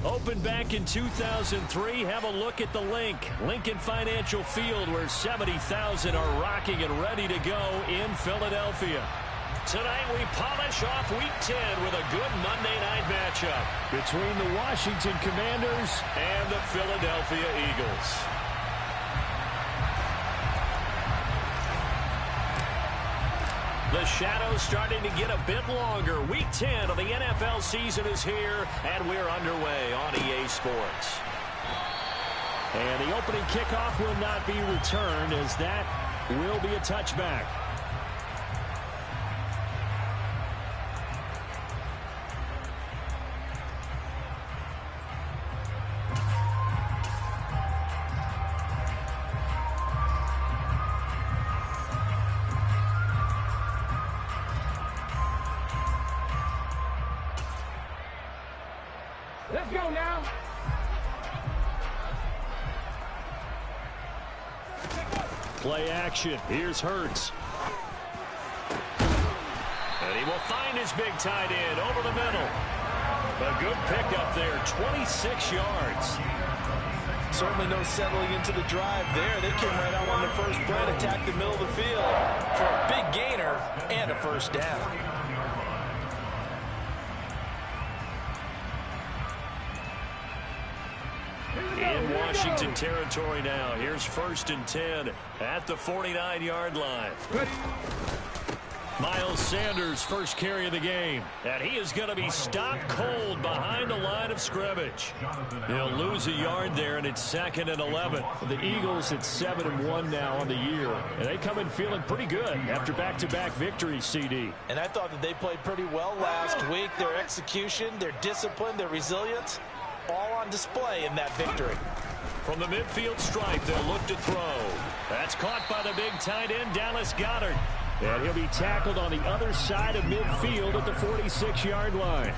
Opened back in 2003, have a look at the link. Lincoln Financial Field, where 70,000 are rocking and ready to go in Philadelphia. Tonight we polish off Week 10 with a good Monday night matchup between the Washington Commanders and the Philadelphia Eagles. The shadow's starting to get a bit longer. Week 10 of the NFL season is here, and we're underway on EA Sports. And the opening kickoff will not be returned, as that will be a touchback. Let's go now. Play action. Here's Hurts. And he will find his big tight end over the middle. A good pickup there, 26 yards. Certainly no settling into the drive there. They came right out on the first play and attacked the middle of the field for a big gainer and a first down. In Washington territory now. Here's 1st and 10 at the 49-yard line. Miles Sanders, first carry of the game. And he is going to be stopped cold behind the line of scrimmage. He'll lose a yard there, and it's 2nd and 11. The Eagles at 7-1 now on the year. And they come in feeling pretty good after back-to-back victories, CD. And I thought that they played pretty well last week. Their execution, their discipline, their resilience, all on display in that victory. From the midfield stripe, they'll look to throw. That's caught by the big tight end, Dallas Goedert. And he'll be tackled on the other side of midfield at the 46-yard line.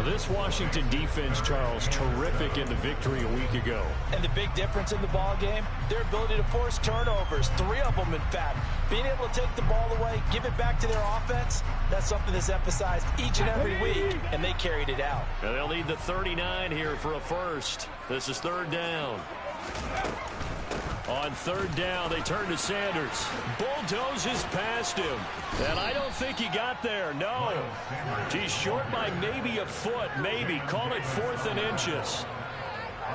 This Washington defense, Charles, terrific in the victory a week ago. And the big difference in the ball game, their ability to force turnovers, 3 of them in fact. Being able to take the ball away, give it back to their offense, that's something that's emphasized each and every week, and they carried it out. And they'll need the 39 here for a first. This is 3rd down. On 3rd down, they turn to Sanders. Bulldozes past him. And I don't think he got there. No. He's short by maybe a foot, maybe. Call it 4th and inches.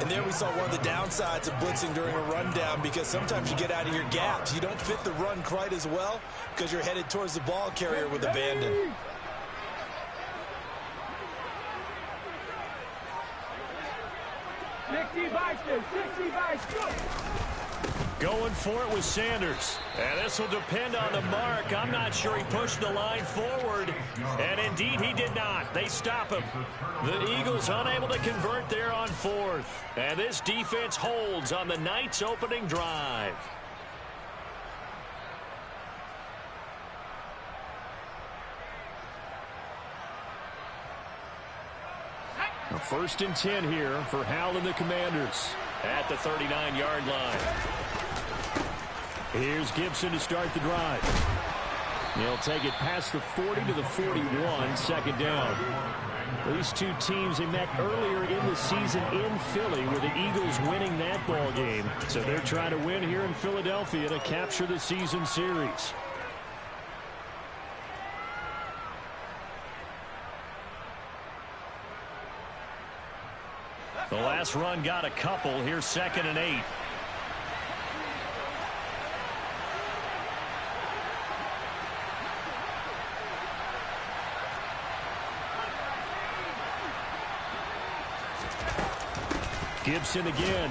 And there we saw one of the downsides of blitzing during a rundown, because sometimes you get out of your gaps. You don't fit the run quite as well because you're headed towards the ball carrier with abandon. Going for it with Sanders. And this will depend on the mark. I'm not sure he pushed the line forward. And indeed, he did not. They stop him. The Eagles unable to convert there on 4th. And this defense holds on the night's opening drive. A 1st and 10 here for Howell and the Commanders at the 39-yard line. Here's Gibson to start the drive. He'll take it past the 40 to the 41, 2nd down. These two teams, they met earlier in the season in Philly, with the Eagles winning that ball game. So they're trying to win here in Philadelphia to capture the season series. The last run got a couple. Here's 2nd and 8. Gibson again.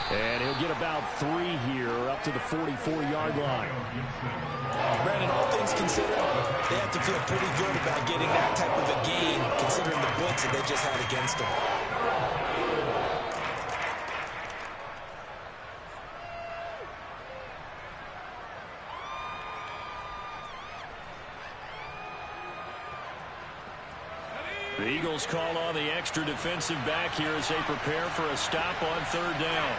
And he'll get about 3 here, up to the 44-yard line. Brandon, all things considered, they have to feel pretty good about getting that type of a gain, considering the blitz that they just had against them. The Eagles call on the extra defensive back here as they prepare for a stop on 3rd down.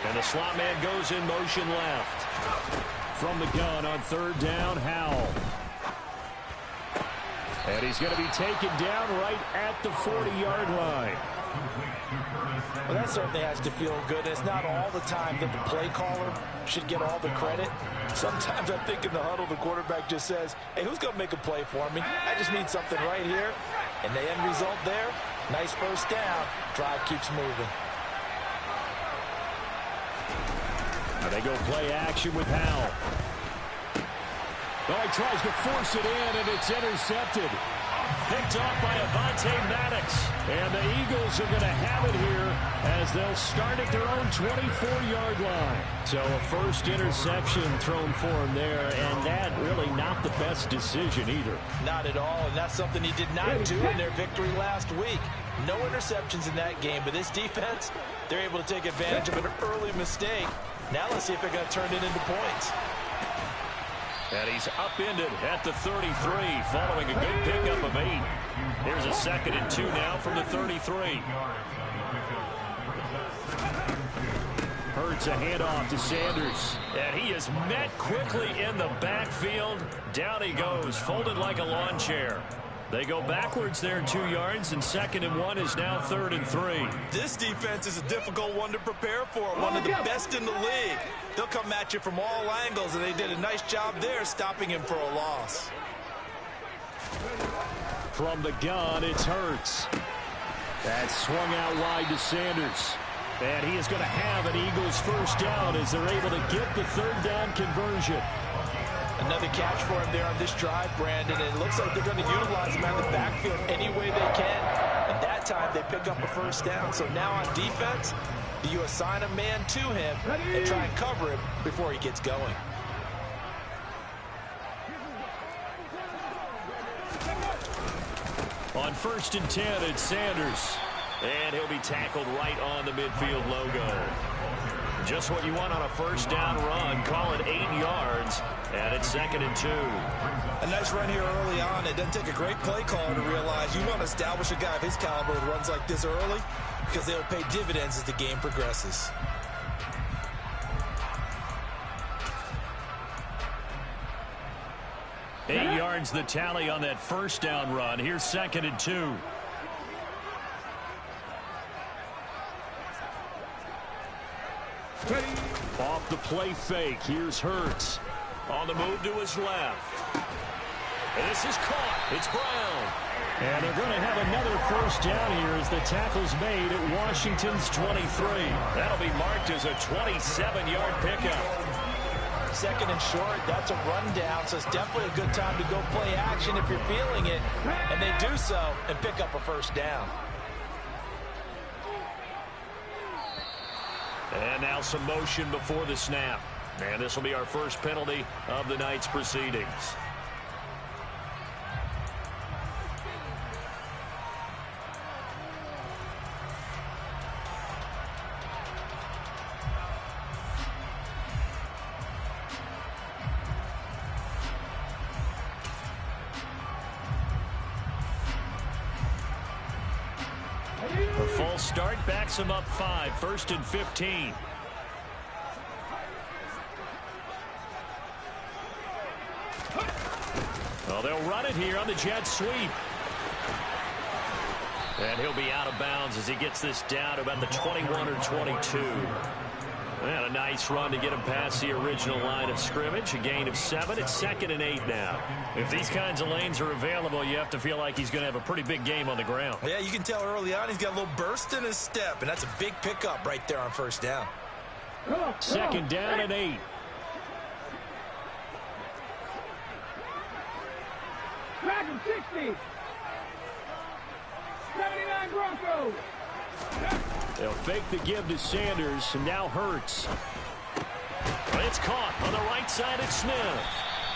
And the slot man goes in motion left. From the gun on 3rd down, Howell. And he's going to be taken down right at the 40-yard line. Well, that certainly has to feel good. It's not all the time that the play caller should get all the credit. Sometimes I think in the huddle, the quarterback just says, hey, who's going to make a play for me? I just need something right here. And the end result there, nice first down. Drive keeps moving. Now they go play action with Howell. Oh, he tries to force it in, and it's intercepted. Picked off by Avonte Maddox. And the Eagles are going to have it here as they'll start at their own 24-yard line. So a first interception thrown for him there, and that really not the best decision either. Not at all, and that's something he did not do in their victory last week. No interceptions in that game, but this defense, they're able to take advantage of an early mistake. Now let's see if they're going to turn it into points. And he's upended at the 33 following a good pickup of 8. Here's a 2nd and 2 now from the 33. Hurts a handoff to Sanders. And he is met quickly in the backfield. Down he goes, folded like a lawn chair. They go backwards there 2 yards, and 2nd and 1 is now 3rd and 3. This defense is a difficult one to prepare for, one of the best in the league. They'll come at you from all angles, and they did a nice job there stopping him for a loss. From the gun, it's Hurts. That's swung out wide to Sanders. And he is going to have an Eagles first down as they're able to get the 3rd down conversion. Another catch for him there on this drive, Brandon. And it looks like they're going to utilize him out of the backfield any way they can. And that time they pick up a first down. So now on defense, you assign a man to him and try and cover him before he gets going. On 1st and 10, it's Sanders. And he'll be tackled right on the midfield logo. Just what you want on a first down run. Call it 8 yards. And it's 2nd and 2. A nice run here early on. It doesn't take a great play caller to realize you want to establish a guy of his caliber with runs like this early because they'll pay dividends as the game progresses. Eight yards the tally on that first down run. Here's 2nd and 2. Off the play fake. Here's Hurts. On the move to his left. And this is caught. It's Brown. And they're going to have another first down here as the tackle's made at Washington's 23. That'll be marked as a 27-yard pickup. 2nd and short, that's a rundown, so it's definitely a good time to go play action if you're feeling it. And they do so and pick up a first down. And now some motion before the snap. And this will be our first penalty of the night's proceedings. A full start backs him up 5, 1st and 15. Well, they'll run it here on the jet sweep. And he'll be out of bounds as he gets this down to about the 21 or 22. And a nice run to get him past the original line of scrimmage. A gain of 7. It's 2nd and 8 now. If these kinds of lanes are available, you have to feel like he's going to have a pretty big game on the ground. Yeah, you can tell early on he's got a little burst in his step, and that's a big pickup right there on first down. 2nd down and 8. Dragon 60. 79 Broncos. They'll fake the give to Sanders, and now Hurts. But it's caught on the right side of Smith.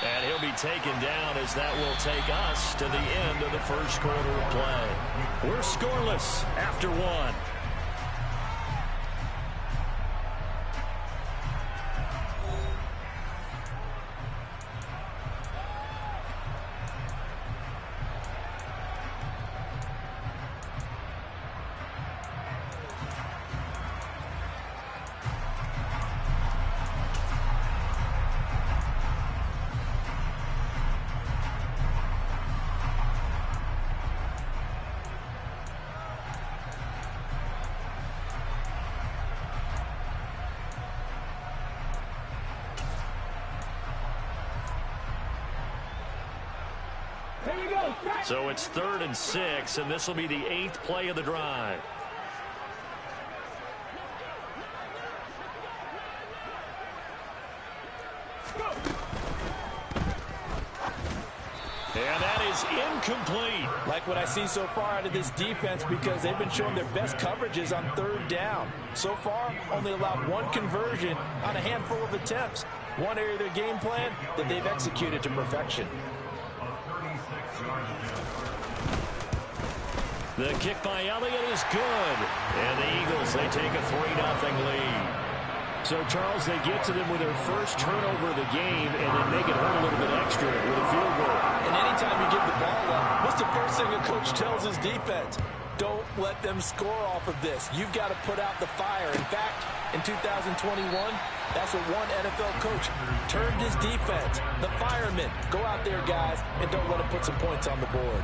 And he'll be taken down as that will take us to the end of the first quarter of play. We're scoreless after 1. Here we go. So it's 3rd and 6, and this will be the 8th play of the drive. And that is incomplete. Like what I see so far out of this defense, because they've been showing their best coverages on 3rd down. So far, only allowed 1 conversion on a handful of attempts. One area of their game plan that they've executed to perfection. The kick by Elliott is good. And the Eagles, they take a 3-0 lead. So, Charles, they get to them with their first turnover of the game and then make it hurt a little bit extra with a field goal. And anytime you give the ball up, what's the first thing a coach tells his defense? Don't let them score off of this. You've got to put out the fire. In fact, in 2021, that's what one NFL coach termed his defense. The firemen. Go out there, guys, and don't let them put some points on the board.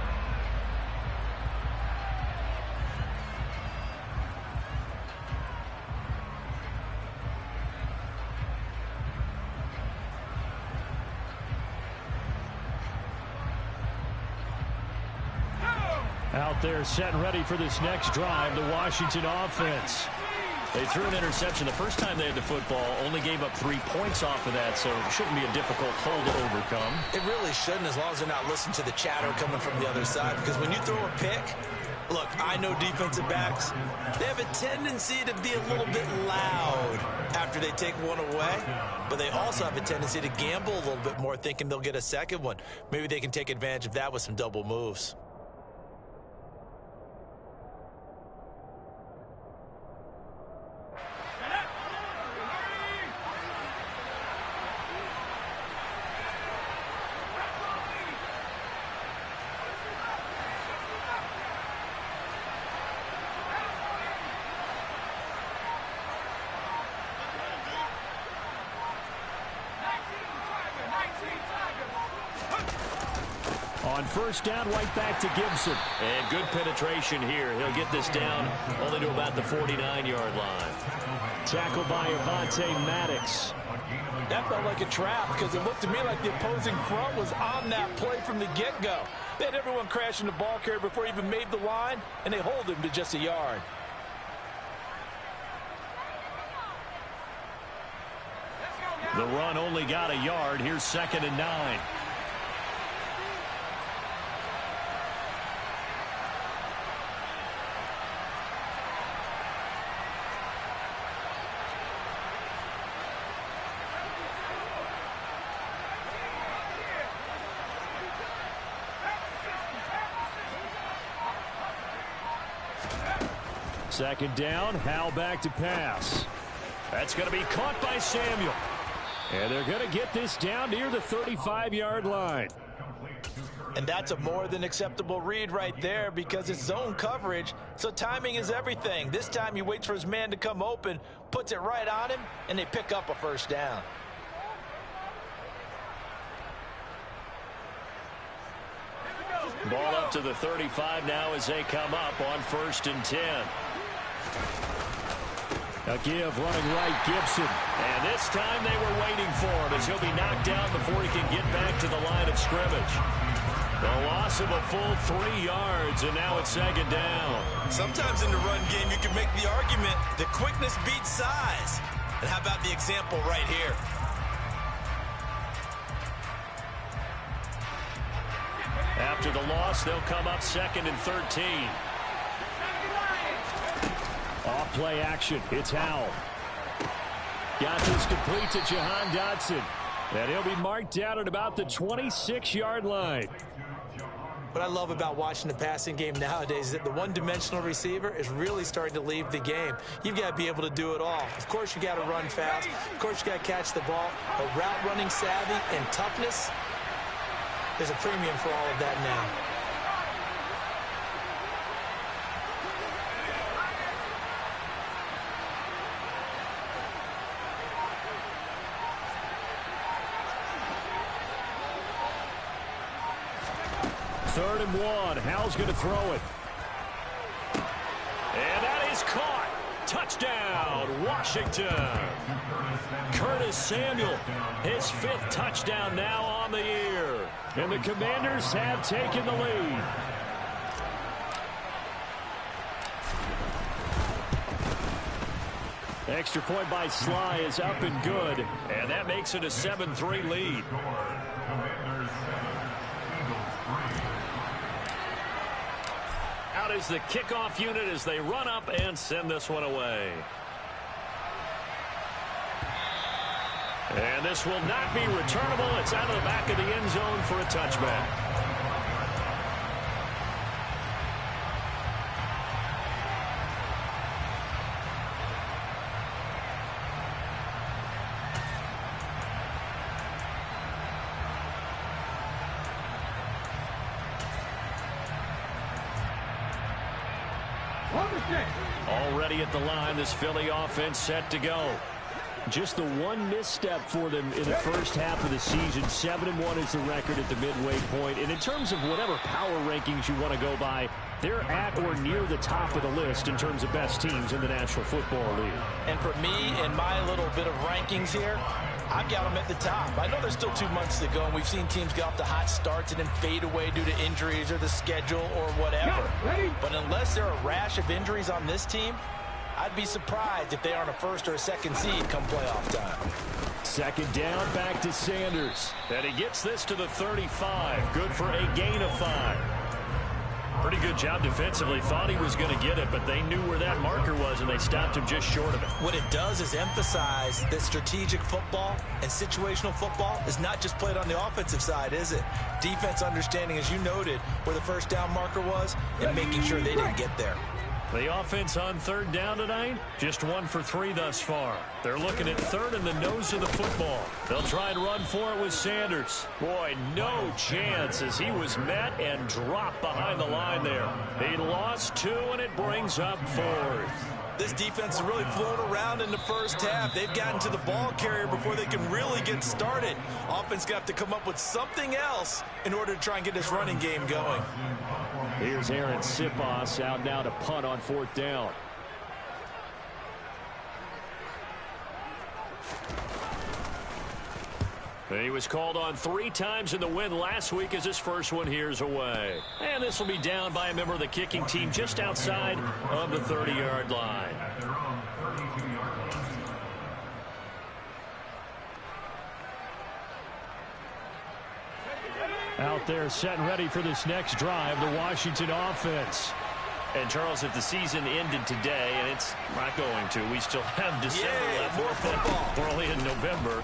Out there set and ready for this next drive, the Washington offense. They threw an interception the first time they had the football, only gave up 3 points off of that, so it shouldn't be a difficult hole to overcome. It really shouldn't, as long as they're not listening to the chatter coming from the other side, because when you throw a pick, look, I know defensive backs, they have a tendency to be a little bit loud after they take one away, but they also have a tendency to gamble a little bit more, thinking they'll get a second one. Maybe they can take advantage of that with some double moves. On first down, right back to Gibson. And good penetration here. He'll get this down only to about the 49-yard line. Tackled by Avonte Maddox. That felt like a trap because it looked to me like the opposing front was on that play from the get-go. They had everyone crashing the ball carrier before he even made the line, and they hold him to just a yard. The run only got a yard. Here's 2nd and 9. Second down, Howell back to pass. That's going to be caught by Samuel. And they're going to get this down near the 35-yard line. And that's a more than acceptable read right there because it's zone coverage, so timing is everything. This time he waits for his man to come open, puts it right on him, and they pick up a first down. Ball up to the 35 now as they come up on 1st and 10. A give running right, Gibson. And this time they were waiting for him as he'll be knocked down before he can get back to the line of scrimmage. The loss of a full 3 yards, and now it's 2nd down. Sometimes in the run game you can make the argument that quickness beats size. And how about the example right here? After the loss, they'll come up 2nd and 13. Off play action. It's Howell. Got this complete to Jahan Dotson. And he'll be marked down at about the 26-yard line. What I love about watching the passing game nowadays is that the one-dimensional receiver is really starting to leave the game. You've got to be able to do it all. Of course, you got to run fast. Of course, you got to catch the ball. But route running savvy and toughness, there's a premium for all of that now. Third and 1. Howell's going to throw it. And that is caught. Touchdown, Washington. Curtis Samuel, his 5th touchdown now on the year. And the Commanders have taken the lead. Extra point by Sly is up and good. And that makes it a 7-3 lead. Out is the kickoff unit as they run up and send this one away. And this will not be returnable. It's out of the back of the end zone for a touchback. Already at the line, this Philly offense set to go. Just the one misstep for them in the first half of the season. 7-1 is the record at the midway point. And in terms of whatever power rankings you want to go by, they're at or near the top of the list in terms of best teams in the National Football League. And for me, in my little bit of rankings here, I've got them at the top. I know there's still 2 months to go, and we've seen teams get off to hot starts and then fade away due to injuries or the schedule or whatever. But unless there are a rash of injuries on this team, I'd be surprised if they aren't a first or a second seed come playoff time. Second down, back to Sanders. And he gets this to the 35. Good for a gain of 5. Pretty good job defensively. Thought he was going to get it, but they knew where that marker was, and they stopped him just short of it. What it does is emphasize that strategic football and situational football is not just played on the offensive side, is it? Defense understanding, as you noted, where the first down marker was and making sure they didn't get there. The offense on third down tonight, just 1 for 3 thus far. They're looking at third in the nose of the football. They'll try and run for it with Sanders. Boy, no chance as he was met and dropped behind the line there. He lost 2, and it brings up 4th. This defense is really flown around in the first half. They've gotten to the ball carrier before they can really get started. Offense got to come up with something else in order to try and get this running game going. Here's Aaron Sipos out now to punt on 4th down. He was called on 3 times in the win last week as his first one here's away. And this will be down by a member of the kicking team just outside of the 30-yard line. Out there set and ready for this next drive, the Washington offense. And, Charles, if the season ended today, and it's not going to, we still have December left. More football. We're only in November.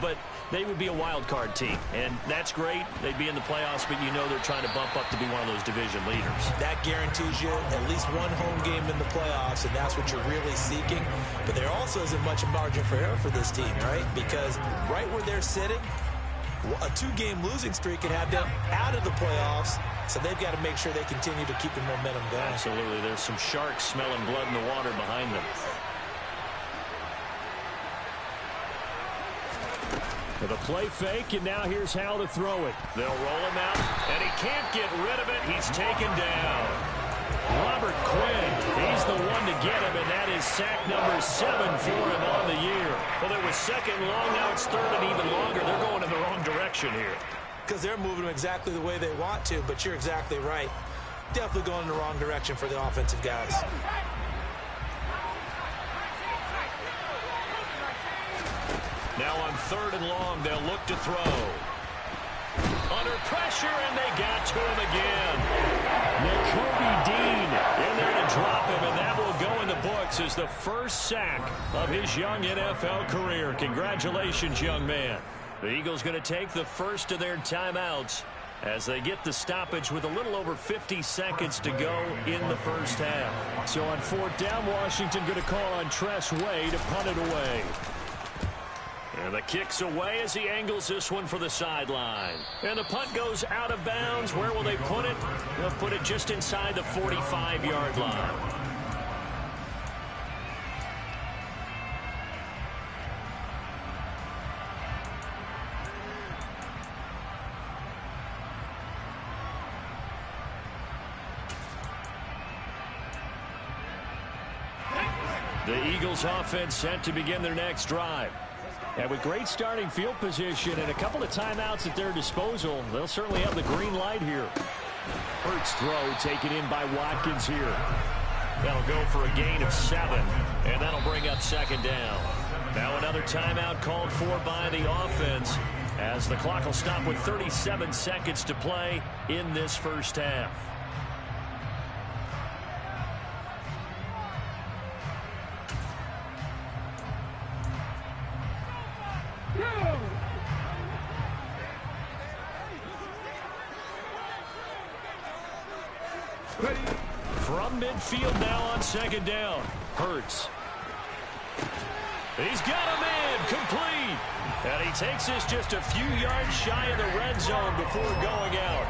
But they would be a wild card team, and that's great. They'd be in the playoffs, but you know they're trying to bump up to be one of those division leaders. That guarantees you at least one home game in the playoffs, and that's what you're really seeking. But there also isn't much margin for error for this team, right? Because right where they're sitting, a 2-game losing streak could have them out of the playoffs, so they've got to make sure they continue to keep the momentum going. Absolutely. There's some sharks smelling blood in the water behind them. With a play fake, and now here's how to throw it. They'll roll him out, and he can't get rid of it. He's taken down. Robert Quinn, he's the one to get him, and that is sack number 7 for him on the year. Well, it was second long, now it's third and even longer. They're going in the wrong direction here. Because they're moving them exactly the way they want to, but you're exactly right. Definitely going in the wrong direction for the offensive guys. Now on third and long, they'll look to throw. Under pressure, and they got to him again. Nakobe Dean in there to drop him, and that will go in the books as the first sack of his young NFL career. Congratulations, young man. The Eagles going to take the first of their timeouts as they get the stoppage with a little over 50 seconds to go in the first half. So on 4th down, Washington going to call on Tress Way to punt it away. And the kick's away as he angles this one for the sideline. And the punt goes out of bounds. Where will they put it? They'll put it just inside the 45-yard line. The Eagles offense set to begin their next drive. And with great starting field position and a couple of timeouts at their disposal, they'll certainly have the green light here. Hurts throw taken in by Watkins here. That'll go for a gain of 7, and that'll bring up second down. Now another timeout called for by the offense as the clock will stop with 37 seconds to play in this first half. From midfield now on second down. Hurts. He's got a man complete. And he takes this just a few yards shy of the red zone before going out.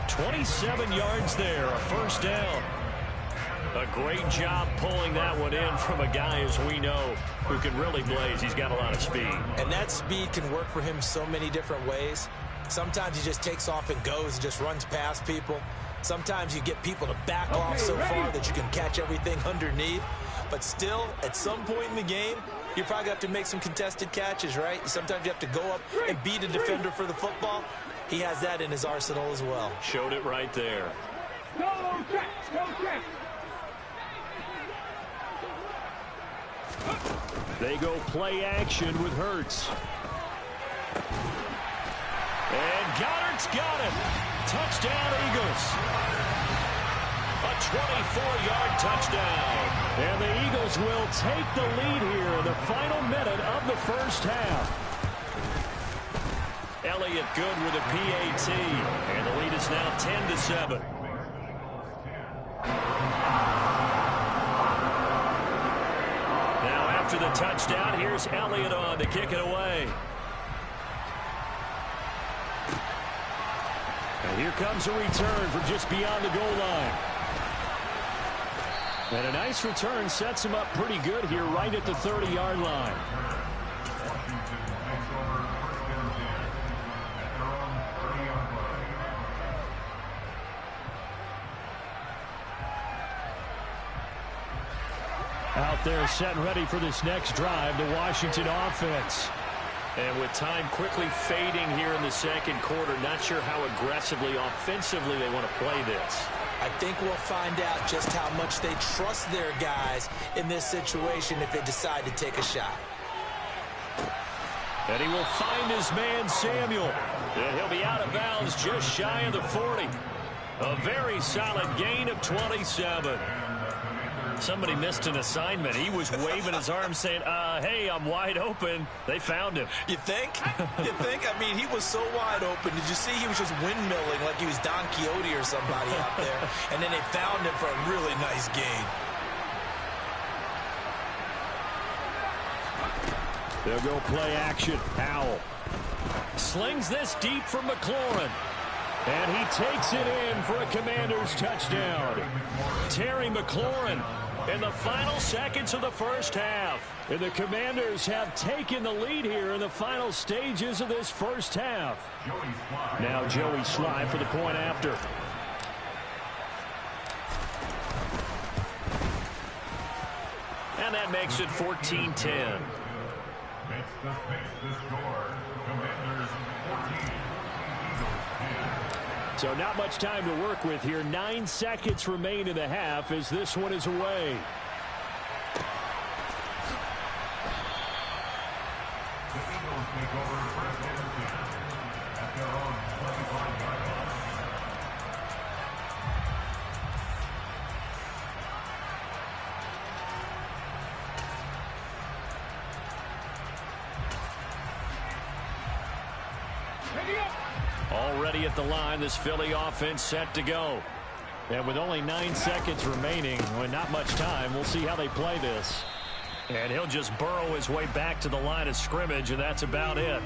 27 yards there, a first down. A great job pulling that one in from a guy, as we know, who can really blaze. He's got a lot of speed. And that speed can work for him so many different ways. Sometimes he just takes off and goes and just runs past people. Sometimes you get people to back off so far that you can catch everything underneath. But still, at some point in the game, you probably have to make some contested catches, right? Sometimes you have to go up and beat a defender for the football. He has that in his arsenal as well. Showed it right there. Go check, go check. They go play action with Hurts. And Goddard's got it. Touchdown, Eagles. A 24-yard touchdown. And the Eagles will take the lead here in the final minute of the first half. Elliott good with a PAT. And the lead is now 10-7. Now after the touchdown, here's Elliott on to kick it away. And here comes a return from just beyond the goal line. And a nice return sets him up pretty good here right at the 30-yard line. Out there set and ready for this next drive, the Washington offense. And with time quickly fading here in the second quarter, not sure how aggressively, offensively they want to play this. I think we'll find out just how much they trust their guys in this situation if they decide to take a shot. And he will find his man, Samuel. And he'll be out of bounds just shy of the 40. A very solid gain of 27. Somebody missed an assignment. He was waving his arms saying, hey, I'm wide open. They found him. You think? You think? I mean, he was so wide open. Did you see he was just windmilling like he was Don Quixote or somebody out there? And then they found him for a really nice gain. They'll go play action. Howell slings this deep for McLaurin. And he takes it in for a Commanders touchdown. Terry McLaurin in the final seconds of the first half. And the Commanders have taken the lead here in the final stages of this first half. Now Joey Slye for the point after. And that makes it 14-10. So not much time to work with here. 9 seconds remain in the half as this one is away. Already at the line, this Philly offense set to go. And with only 9 seconds remaining, with not much time, we'll see how they play this. And he'll just burrow his way back to the line of scrimmage, and that's about it.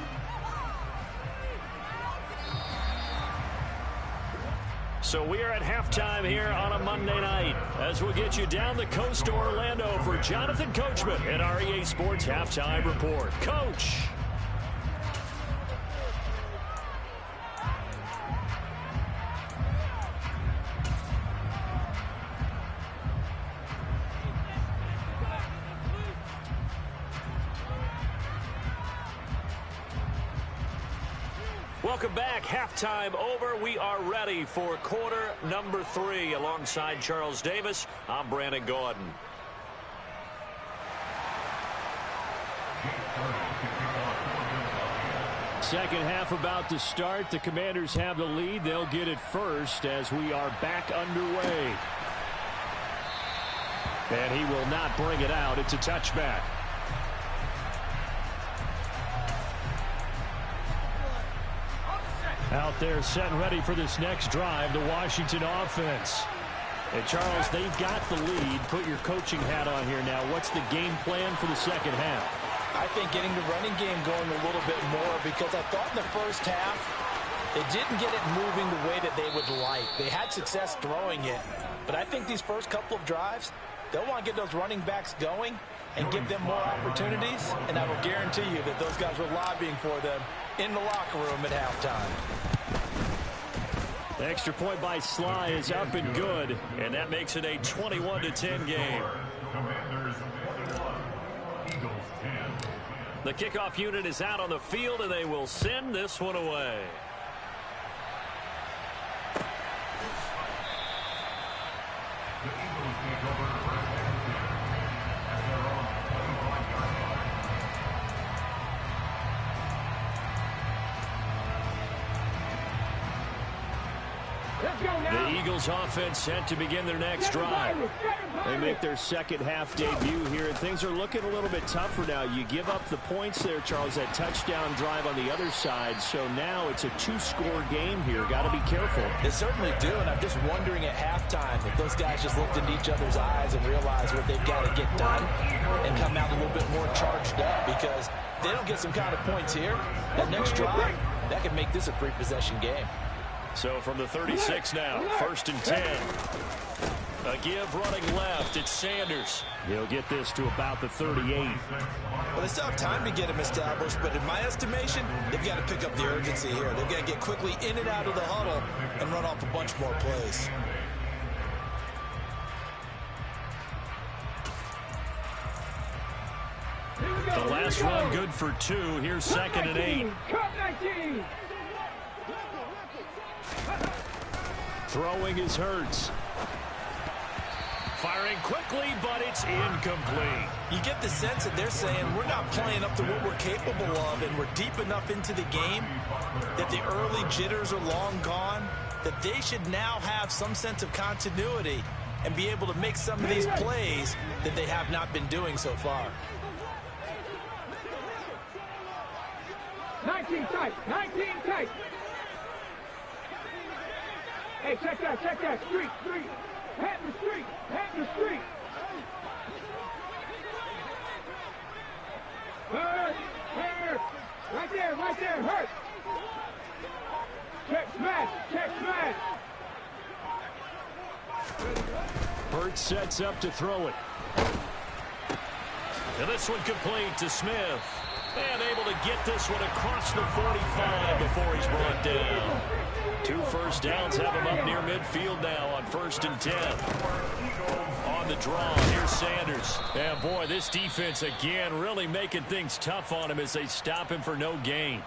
So we are at halftime here on a Monday night as we'll get you down the coast to Orlando for Jonathan Coachman at our EA Sports Halftime Report. Coach. Welcome back. Halftime over. We are ready for quarter number 3. Alongside Charles Davis, I'm Brandon Gordon. Second half about to start. The Commanders have the lead. They'll get it first as we are back underway. And he will not bring it out. It's a touchback. Out there set and ready for this next drive, the Washington offense. And Charles, they've got the lead. Put your coaching hat on here now. What's the game plan for the second half? I think getting the running game going a little bit more, because I thought in the first half they didn't get it moving the way that they would like. They had success throwing it, but I think these first couple of drives, they'll want to get those running backs going and give them more opportunities, and I will guarantee you that those guys were lobbying for them in the locker room at halftime. The extra point by Sly is up and good, and that makes it a 21-10 game. The kickoff unit is out on the field, and they will send this one away. The Eagles offense set to begin their next drive. They make their second half debut here, and things are looking a little bit tougher now. You give up the points there, Charles, that touchdown drive on the other side. So now it's a 2-score game here. Got to be careful. They certainly do, and I'm just wondering at halftime if those guys just looked into each other's eyes and realized what they've got to get done and come out a little bit more charged up, because if they don't get some kind of points here, that next drive, that could make this a 3-possession game. So from the 36 now, 1st and 10. A give running left. It's Sanders. He'll get this to about the 38. Well, they still have time to get him established, but in my estimation, they've got to pick up the urgency here. They've got to get quickly in and out of the huddle and run off a bunch more plays. The last run good for 2. Here's 2nd and 8. Throwing is Hurts. Firing quickly, but it's incomplete. You get the sense that they're saying we're not playing up to what we're capable of, and we're deep enough into the game that the early jitters are long gone, that they should now have some sense of continuity and be able to make some of these plays that they have not been doing so far. 19 tight, 19 tight. Hey, check that, street. Hat the street. Hurt. Right there, hurt. Check smash. Hurts sets up to throw it. And this one complete to Smith. And able to get this one across the 45 before he's brought down. 2 first downs have him up near midfield now on 1st and 10. On the draw, here's Sanders. And boy, this defense again really making things tough on him as they stop him for no gain.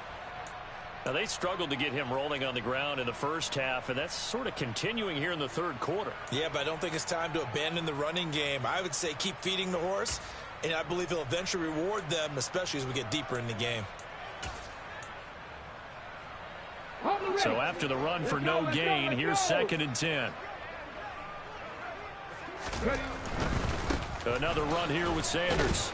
Now, they struggled to get him rolling on the ground in the first half, and that's sort of continuing here in the third quarter. Yeah, but I don't think it's time to abandon the running game. I would say keep feeding the horse, and I believe he'll eventually reward them, especially as we get deeper in the game. So after the run for no gain, here's 2nd and 10. Another run here with Sanders.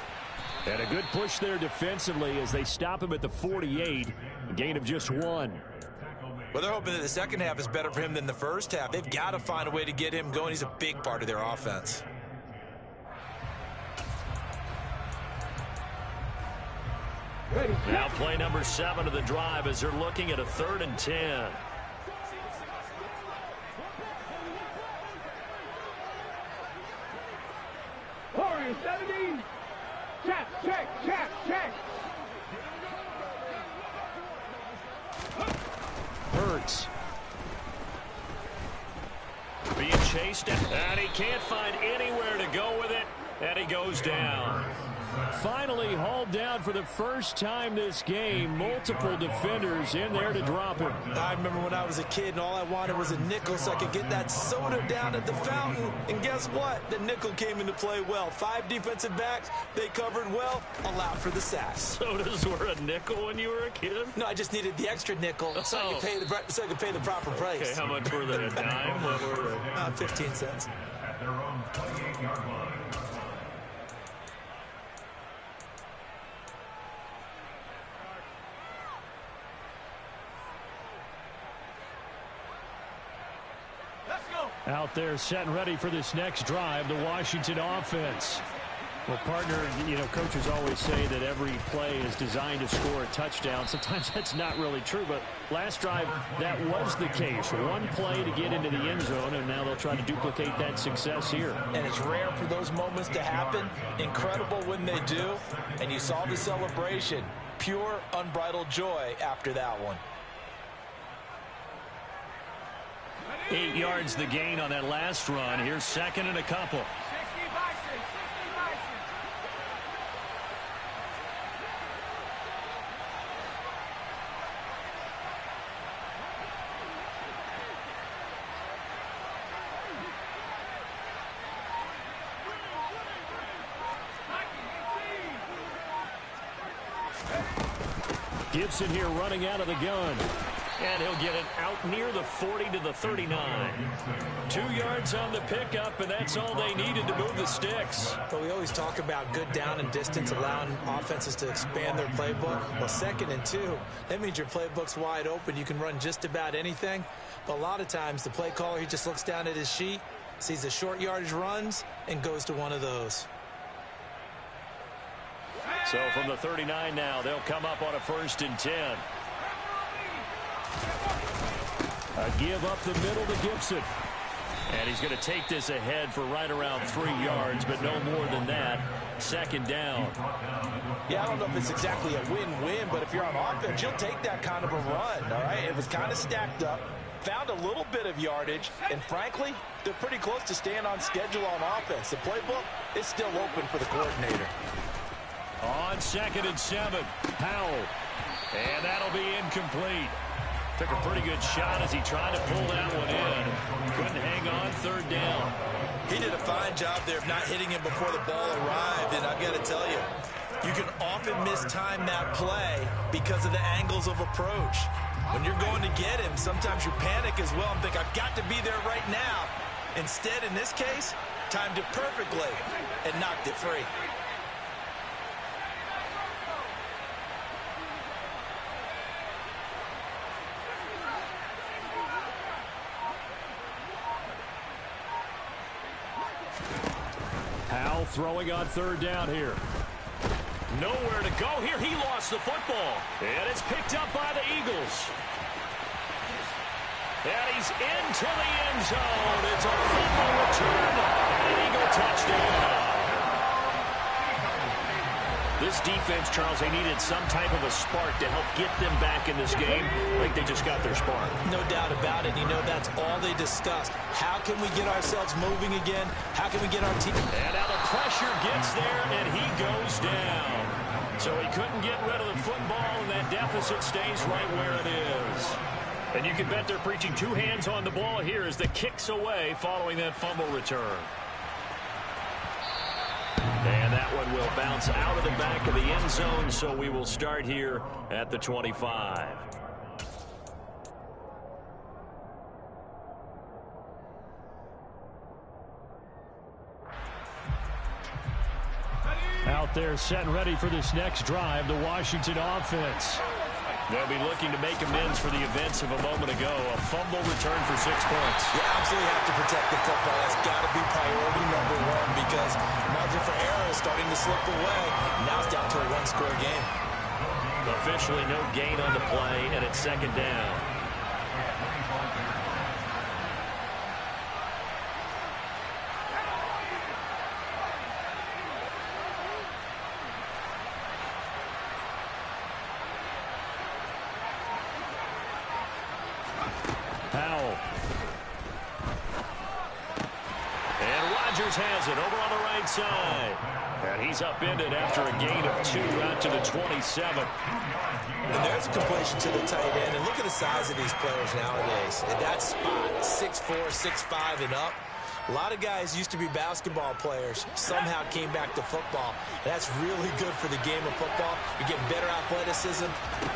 And a good push there defensively as they stop him at the 48. A gain of just 1. Well, they're hoping that the second half is better for him than the first half. They've got to find a way to get him going. He's a big part of their offense. Now play number 7 of the drive as they're looking at a 3rd and 10. Warrior 70. Check. Hurts. Being chased, and he can't find anywhere to go with it, and he goes down. Finally hauled down for the first time this game. Multiple defenders in there to drop him. I remember when I was a kid and all I wanted was a nickel so I could get that soda down at the fountain. And guess what? The nickel came into play well. 5 defensive backs, they covered well, allowed for the sack. Sodas were a nickel when you were a kid? No, I just needed the extra nickel so I could pay the proper price. Okay, how much were they? A dime? What were they? 15 cents. At their own 28-yard line. Out there set and ready for this next drive, the Washington offense. Well, partner, coaches always say that every play is designed to score a touchdown. Sometimes that's not really true, but last drive, that was the case. One play to get into the end zone, and now they'll try to duplicate that success here. And it's rare for those moments to happen. Incredible when they do. And you saw the celebration. Pure, unbridled joy after that one. 8 yards the gain on that last run. Here's second and a couple. Gibson here running out of the gun. And he'll get it out near the 40 to the 39. 2 yards on the pickup, and that's all they needed to move the sticks. But we always talk about good down and distance, allowing offenses to expand their playbook. Well, 2nd and 2, that means your playbook's wide open. You can run just about anything. But a lot of times, the play caller, he just looks down at his sheet, sees the short yardage runs, and goes to one of those. So from the 39 now, they'll come up on a 1st and 10. A give up the middle to Gibson. And he's going to take this ahead for right around 3 yards, but no more than that. 2nd down. Yeah, I don't know if it's exactly a win-win, but if you're on offense, you'll take that kind of a run, all right? It was kind of stacked up, found a little bit of yardage, and frankly, they're pretty close to staying on schedule on offense. The playbook is still open for the coordinator. On 2nd and 7, Powell. And that'll be incomplete. Took a pretty good shot as he tried to pull that one in. Couldn't hang on 3rd down. He did a fine job there of not hitting him before the ball arrived, and I've got to tell you, you can often mistime that play because of the angles of approach. When you're going to get him, sometimes you panic as well and think, I've got to be there right now. Instead, in this case, timed it perfectly and knocked it free. Powell throwing on 3rd down here. Nowhere to go here. He lost the football. And it's picked up by the Eagles. And he's into the end zone. It's a fumble return. An Eagle touchdown. This defense, Charles, they needed some type of a spark to help get them back in this game. Like they just got their spark. No doubt about it. You know, that's all they discussed. How can we get ourselves moving again? How can we get our team? And now the pressure gets there, and he goes down. So he couldn't get rid of the football, and that deficit stays right where it is. And you can bet they're preaching 2 hands on the ball here as the kick's away following that fumble return. And that one will bounce out of the back of the end zone, so we will start here at the 25. Out there set and ready for this next drive, the Washington offense. They'll be looking to make amends for the events of a moment ago. A fumble return for 6 points. You absolutely have to protect the football. That's got to be priority #1 because margin for error is starting to slip away. Now it's down to a 1-score game. Officially no gain on the play, and it's 2nd down. Powell. And Rodgers has it over on the right side. And He's upended after a gain of 2 out to the 27. And there's a completion to the tight end. And look at the size of these players nowadays. At that spot, 6'4", 6'5", and up. A lot of guys used to be basketball players, somehow came back to football. That's really good for the game of football. You're getting better athleticism,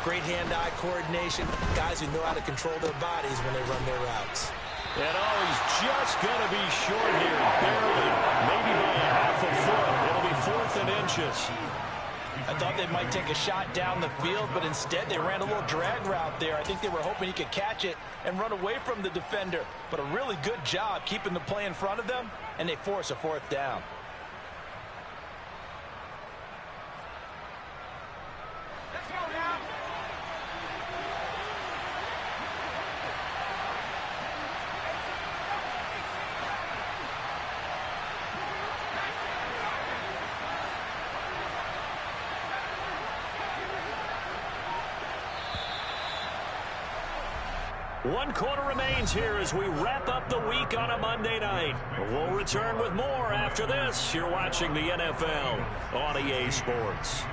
great hand-eye coordination, guys who know how to control their bodies when they run their routes. And he's just going to be short here, barely, maybe by a half a foot. It'll be 4th and inches. I thought they might take a shot down the field, but instead they ran a little drag route there. I think they were hoping he could catch it and run away from the defender. But a really good job keeping the play in front of them, and they force a 4th down. Let's go now. One quarter remains here as we wrap up the week on a Monday night. We'll return with more after this. You're watching the NFL on EA Sports.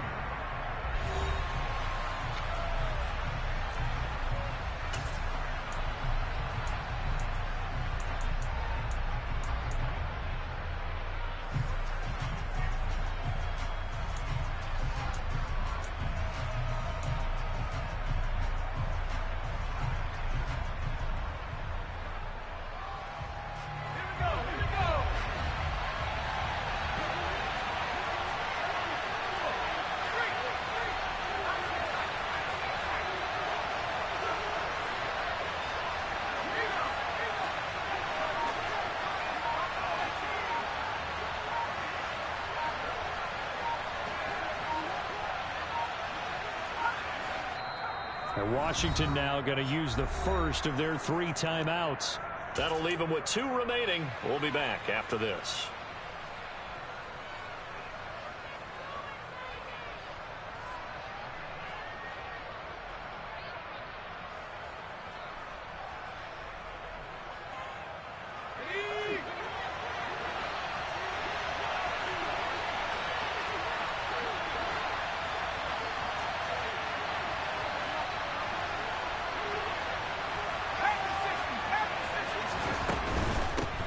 And Washington now going to use the first of their 3 timeouts. That'll leave them with 2 remaining. We'll be back after this.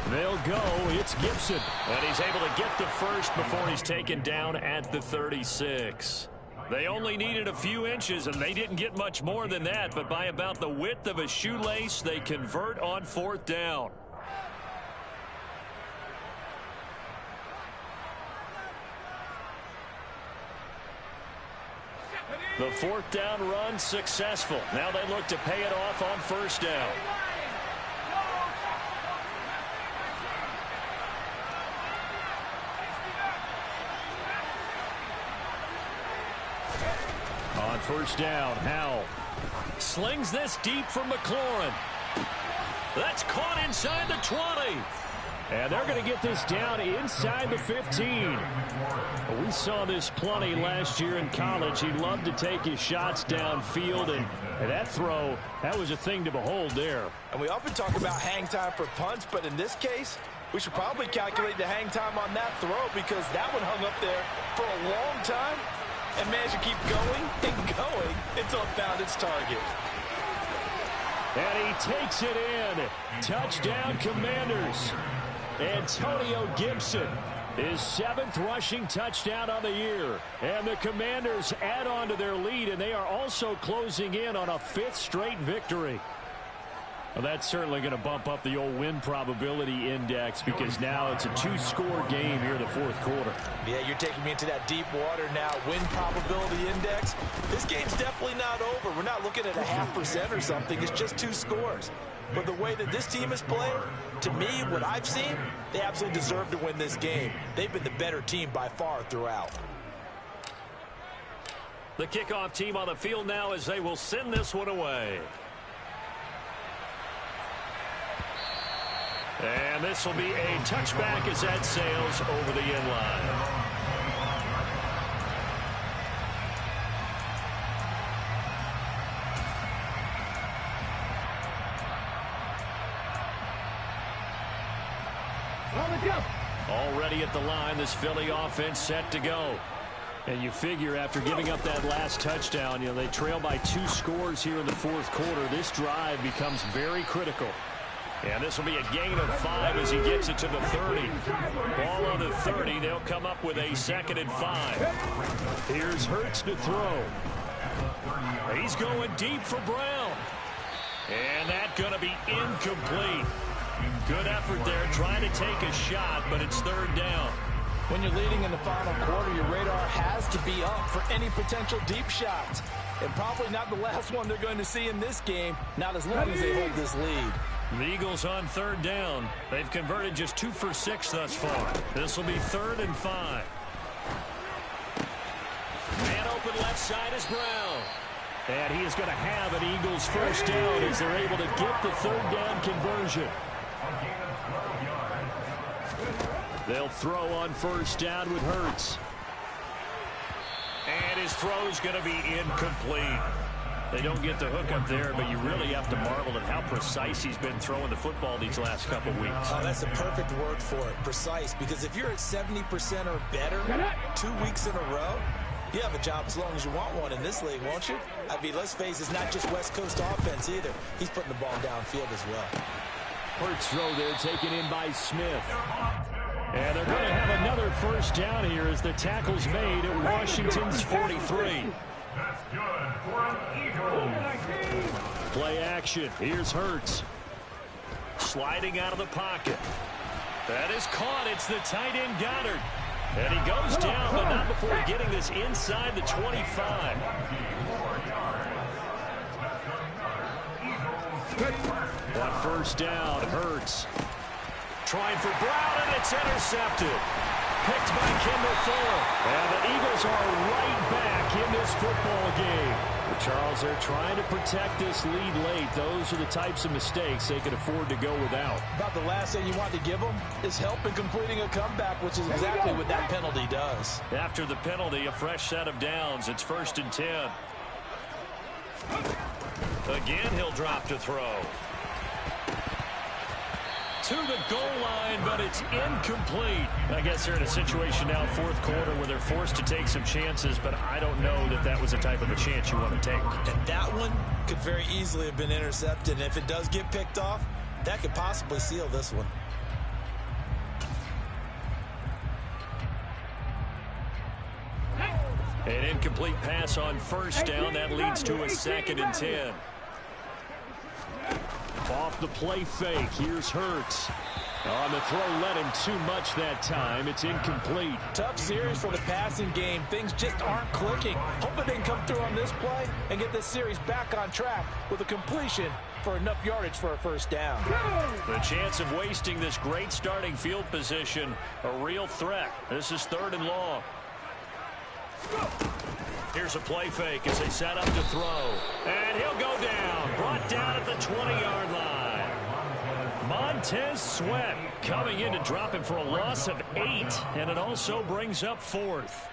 They'll go. It's Gibson. And he's able to get the first before he's taken down at the 36. They only needed a few inches, and they didn't get much more than that. But by about the width of a shoelace, they convert on 4th down. The 4th down run successful. Now they look to pay it off on 1st down. On 1st down, Howell slings this deep for McLaurin. That's caught inside the 20. And they're going to get this down inside the 15. We saw this plenty last year in college. He loved to take his shots downfield, and that throw, that was a thing to behold there. And we often talk about hang time for punts, but in this case, we should probably calculate the hang time on that throw because that one hung up there for a long time and managed to keep going and going until it found its target. And he takes it in. Touchdown, Commanders. Antonio Gibson, his 7th rushing touchdown on the year. And the Commanders add on to their lead, and they are also closing in on a 5th straight victory. Well, that's certainly going to bump up the old win probability index because now it's a 2-score game here in the 4th quarter. Yeah, you're taking me into that deep water now. Win probability index. This game's definitely not over. We're not looking at a 0.5% or something. It's just 2 scores. But the way that this team is playing, to me, what I've seen, they absolutely deserve to win this game. They've been the better team by far throughout. The kickoff team on the field now as they will send this one away. And this will be a touchback as that sails over the end line. Already at the line, this Philly offense set to go. And you figure after giving up that last touchdown, they trail by 2 scores here in the fourth quarter. This drive becomes very critical. And this will be a gain of 5 as he gets it to the 30. Ball on the 30. They'll come up with a 2nd and 5. Here's Hurts to throw. He's going deep for Brown. And that's going to be incomplete. Good effort there trying to take a shot, but it's 3rd down. When you're leading in the final quarter, your radar has to be up for any potential deep shots. And probably not the last one they're going to see in this game, not as long as they hold this lead. The Eagles on 3rd down. They've converted just 2 for 6 thus far. This will be 3rd and 5. Man open left side is Brown. And he is going to have an Eagles first down as they're able to get the 3rd down conversion. They'll throw on 1st down with Hurts. And his throw's going to be incomplete. They don't get the hook up there, but you really have to marvel at how precise he's been throwing the football these last couple weeks. Oh, that's a perfect word for it, precise, because if you're at 70% or better 2 weeks in a row, you have a job as long as you want one in this league, won't you? I mean, let's face it, it's not just West Coast offense either. He's putting the ball downfield as well. Hurts throw there taken in by Smith. And they're going to have another first down here as the tackle's made at Washington's 43. Play action. Here's Hurts. Sliding out of the pocket. That is caught. It's the tight end Goddard. And he goes down, but not before getting this inside the 25. On 1st down, Hurts. Trying for Brown, and it's intercepted. Picked by Kendall Fuller. And the Eagles are right back in this football game. But Charles, they're trying to protect this lead late. Those are the types of mistakes they can afford to go without. About the last thing you want to give them is help in completing a comeback, which is exactly what that penalty does. After the penalty, a fresh set of downs. It's 1st and 10. Again, he'll drop to throw. To the goal line, but it's incomplete. I guess they're in a situation now, 4th quarter, where they're forced to take some chances, but I don't know that that was the type of a chance you want to take. And that one could very easily have been intercepted, and if it does get picked off, that could possibly seal this one. An incomplete pass on 1st down. That leads to a 2nd and 10. Off the play fake. Here's Hurts. On the throw, led him too much that time. It's incomplete. Tough series for the passing game. Things just aren't clicking. Hoping they can come through on this play and get this series back on track with a completion for enough yardage for a 1st down. The chance of wasting this great starting field position, a real threat. This is 3rd and long. Here's a play fake as they set up to throw. And he'll go down. Brought down at the 20-yard line. Montez Sweat coming in to drop him for a loss of 8. And it also brings up 4th.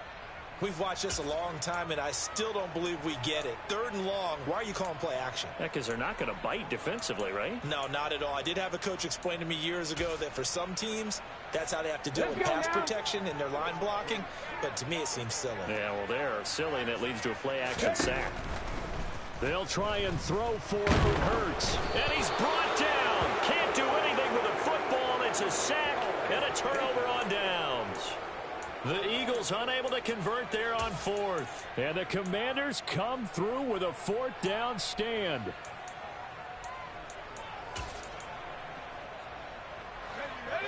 We've watched this a long time, and I still don't believe we get it. 3rd and long. Why are you calling play action? Yeah, because they're not going to bite defensively, right? No, not at all. I did have a coach explain to me years ago that for some teams, that's how they have to deal with pass protection and their line blocking. But to me, it seems silly. Yeah, well, they're silly, and it leads to a play-action sack. They'll try and throw for it with Hurts. And he's brought down. Can't do anything with a football. It's a sack and a turnover on downs. The Eagles unable to convert there on 4th. And the Commanders come through with a 4th down stand.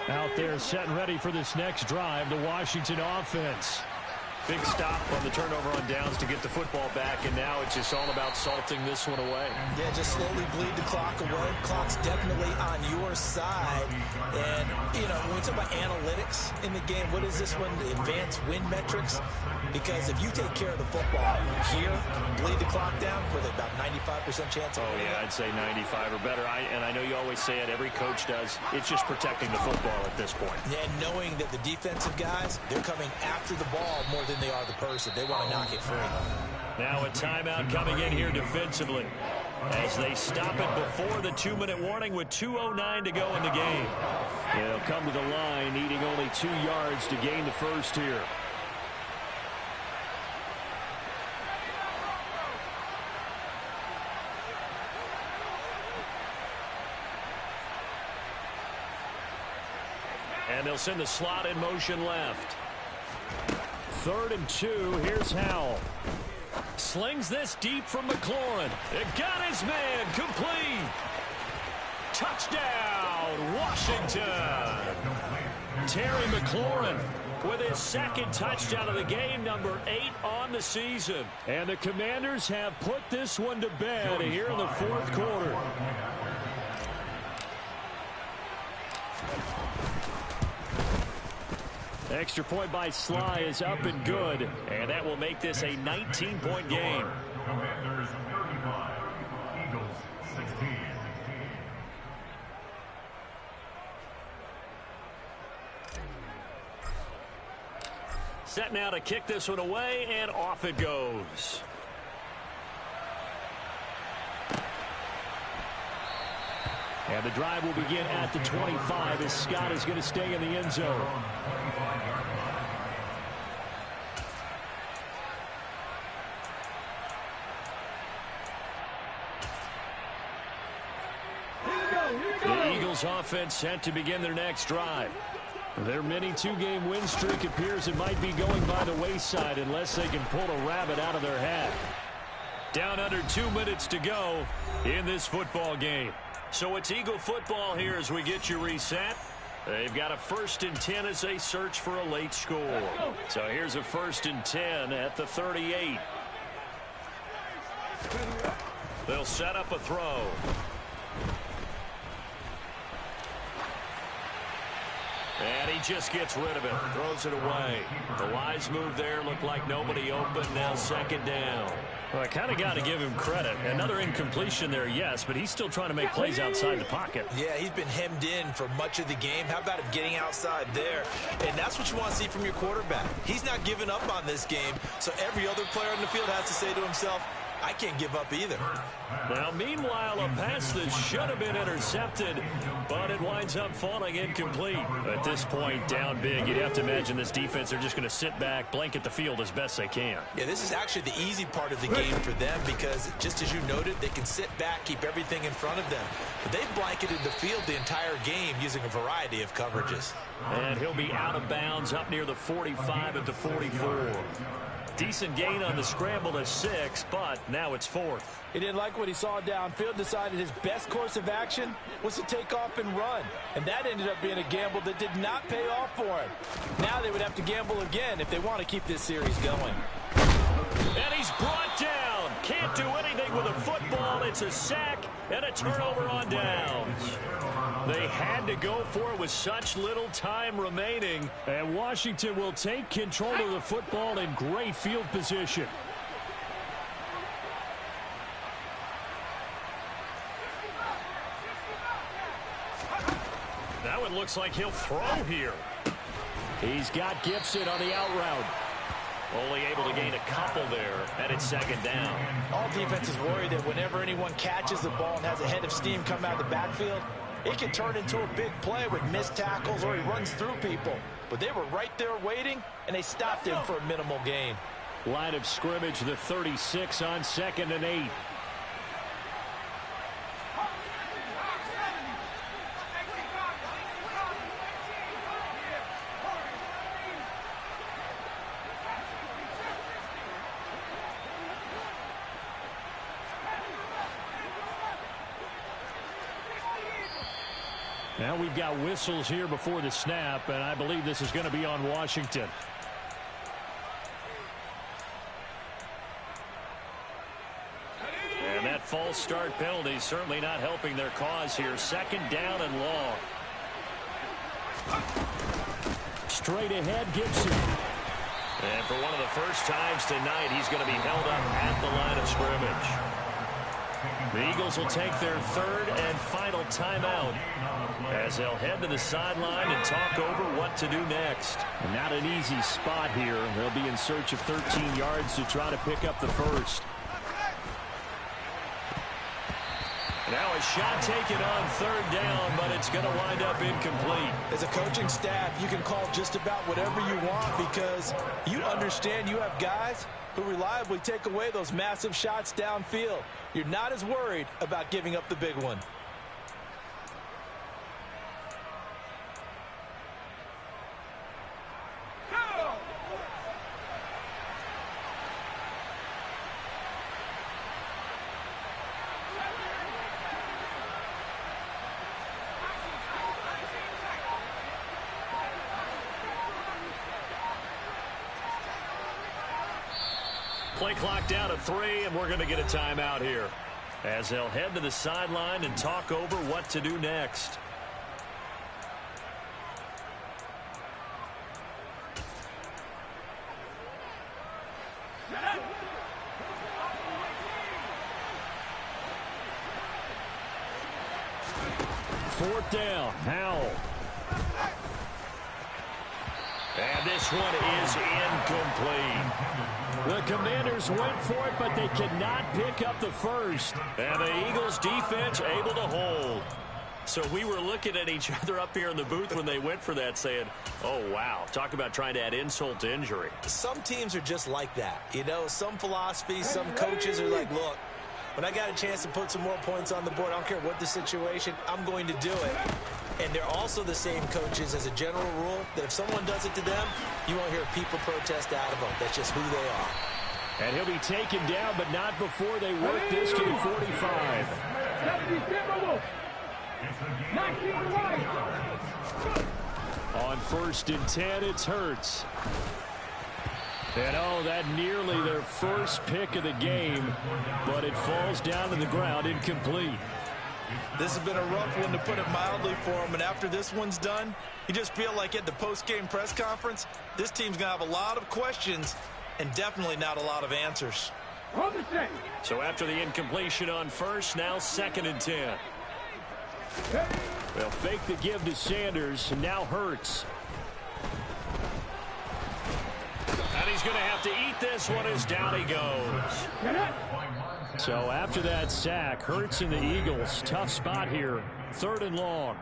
Out there set and ready for this next drive, the Washington offense. Big stop on the turnover on downs to get the football back, and now it's just all about salting this one away. Yeah, just slowly bleed the clock away. Clock's definitely on your side. And, you know, when we talk about analytics in the game, what is this one? The advanced win metrics? Because if you take care of the football here, bleed the clock down with about 95% chance of winning. Yeah, I'd say 95 or better. And I know you always say it, every coach does. It's just protecting the football at this point. And knowing that the defensive guys, they're coming after the ball more than they are the person. They want to knock it free. Now a timeout coming in here defensively. as they stop it before the 2-minute warning with 2:09 to go in the game. They'll come to the line, needing only 2 yards to gain the first here. And they'll send the slot in motion left. 3rd and 2. Here's Howell. Slings this deep from McLaurin. It got his man. Complete. Touchdown, Washington. Terry McLaurin with his 2nd touchdown of the game, number 8 on the season. And the Commanders have put this one to bed here in the 4th quarter. Extra point by Sly is up and good, and that will make this a 19-point game. Commanders 35, Eagles 16. Set now to kick this one away, and off it goes. And the drive will begin at the 25 as Scott is going to stay in the end zone. The Eagles offense set to begin their next drive. Their mini 2-game win streak appears it might be going by the wayside unless they can pull a rabbit out of their hat. Down under 2 minutes to go in this football game. So it's Eagle football here as we get you reset. They've got a 1st and 10 as they search for a late score. So here's a 1st and 10 at the 38. They'll set up a throw. And he just gets rid of it, throws it away. The wise move there, looked like nobody open, now 2nd down. Well, I kind of got to give him credit. Another incompletion there, yes, but he's still trying to make plays outside the pocket. Yeah, he's been hemmed in for much of the game. How about him getting outside there? And that's what you want to see from your quarterback. He's not giving up on this game, so every other player on the field has to say to himself, I can't give up either. Now, meanwhile, a pass that should have been intercepted, but it winds up falling incomplete. At this point, down big, you'd have to imagine this defense, they're just going to sit back, blanket the field as best they can. Yeah, this is actually the easy part of the game for them because, just as you noted, they can sit back, keep everything in front of them. But they've blanketed the field the entire game using a variety of coverages. And he'll be out of bounds up near the 45 at the 44. Decent gain on the scramble at 6, but now it's 4th. He didn't like what he saw downfield, decided his best course of action was to take off and run. And that ended up being a gamble that did not pay off for him. Now they would have to gamble again if they want to keep this series going. And he's brought down. Can't do anything with a football. It's a sack and a turnover on downs. They had to go for it with such little time remaining. And Washington will take control of the football in great field position. Now it looks like he'll throw here. He's got Gibson on the out route. Only able to gain a couple there, and it's 2nd down. All defenses worry that whenever anyone catches the ball and has a head of steam come out of the backfield, it can turn into a big play with missed tackles or he runs through people. But they were right there waiting, and they stopped him for a minimal gain. Line of scrimmage, the 36 on 2nd and 8. Now we've got whistles here before the snap, and I believe this is going to be on Washington. And that false start penalty certainly not helping their cause here. 2nd down and long. Straight ahead, Gibson. And for one of the first times tonight, he's going to be held up at the line of scrimmage. The Eagles will take their 3rd and final timeout as they'll head to the sideline and talk over what to do next. And not an easy spot here. They'll be in search of 13 yards to try to pick up the first. Now a shot taken on third down, but it's going to wind up incomplete. As a coaching staff, you can call just about whatever you want because you understand you have guys who reliably take away those massive shots downfield. You're not as worried about giving up the big one. Play clock down to 3, and we're going to get a timeout here as they'll head to the sideline and talk over what to do next. Fourth down, Howell. And this one is incomplete. The Commanders went for it, but they cannot pick up the first. And the Eagles defense able to hold. So we were looking at each other up here in the booth when they went for that saying, oh, wow, talk about trying to add insult to injury. Some teams are just like that. You know, some philosophies, some coaches are like, look, when I got a chance to put some more points on the board, I don't care what the situation, I'm going to do it. And they're also the same coaches as a general rule that if someone does it to them, you won't hear people protest out of them. That's just who they are. And he'll be taken down, but not before they work this to the 45. On 1st and 10, it's Hurts. And oh, that nearly their first pick of the game, but it falls down to the ground incomplete. This has been a rough one, to put it mildly, for him. And after this one's done, you just feel like at the post-game press conference, this team's going to have a lot of questions and definitely not a lot of answers. So after the incompletion on 1st, now 2nd and 10. They'll fake the give to Sanders, and now Hurts. And he's going to have to eat this one as down he goes. So after that sack, Hurts and the Eagles, tough spot here. 3rd and long.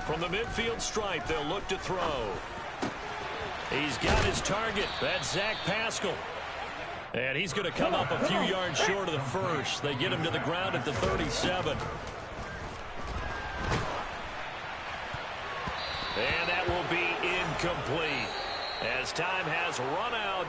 From the midfield stripe, they'll look to throw. He's got his target. That's Zach Pascal. And he's going to come up a few yards short of the first. They get him to the ground at the 37. And that will be incomplete as time has run out.